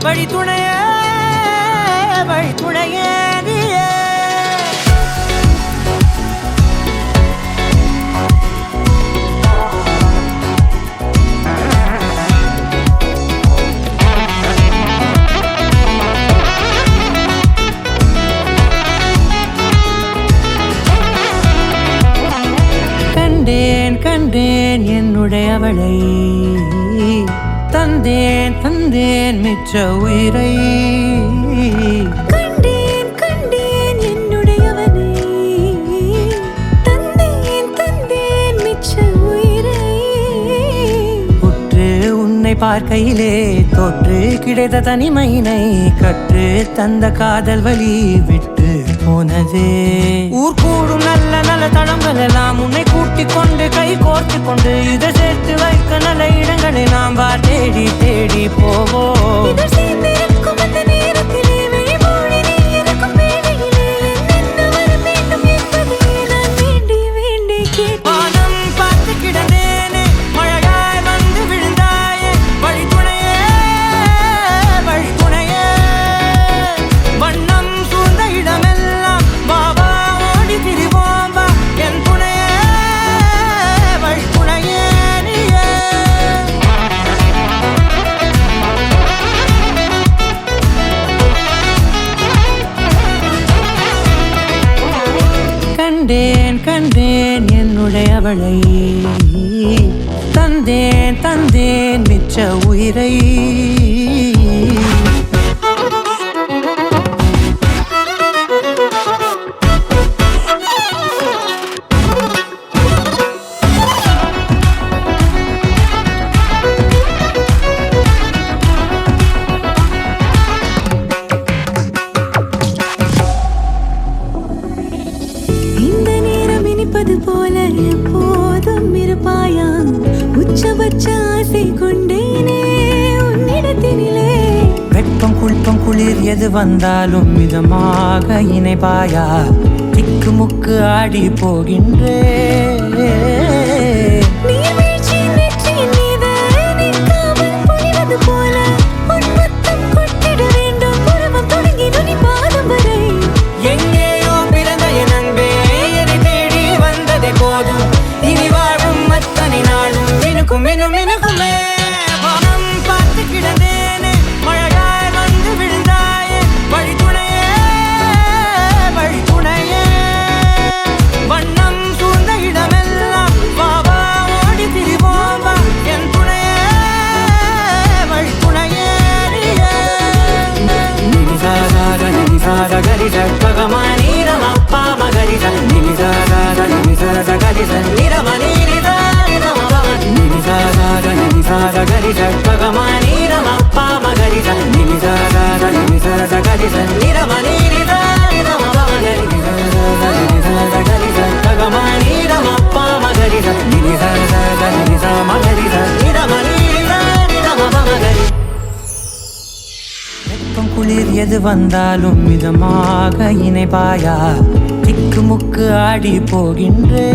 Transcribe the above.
வழி துணையே வழி துணையே நீயே. கண்டேன் கண்டேன் என்னுடையவளை, தந்தேன் தந்தேன் மிச்ச உயிரை. கண்டேன் கண்டேன் என்னுடையவனை, தந்தேன் தந்தேன் மிச்ச உயிரை. உற்று உன்னை பார்க்கையிலே தோற்று கிடைத்த தனிமையினை கற்று தந்த காதல் வழி விட்டு போனதே. ஊர் கூடும் நல்ல நல்ல தளங்கள் எல்லாம் உன்னை கூட்டிக் கொண்டு கை கோர்த்து கொண்டு இதை சேர்த்து வைக்க நல்ல இடங்களை நாம் வா தேடி தேடி போவோம். கண்டேன் கண்டேன் என்னுடையவளை, தந்தேன் தந்தேன் மிச்ச உயிரை. போல எப்போதும் இருப்பாயா, உச்சபட்ச ஆசை கொண்டேனே உன்னிடத்தினிலே. வெப்பம் குளிப்பம் குளிர் எது வந்தாலும் மிதமாக இணைப்பாயா, திக்கு முக்கு ஆடி போகின்றே. குளிர் எது வந்தாலும் மிதமாக இணைப்பாயா, திக்கு முக்கு ஆடி போகின்றே.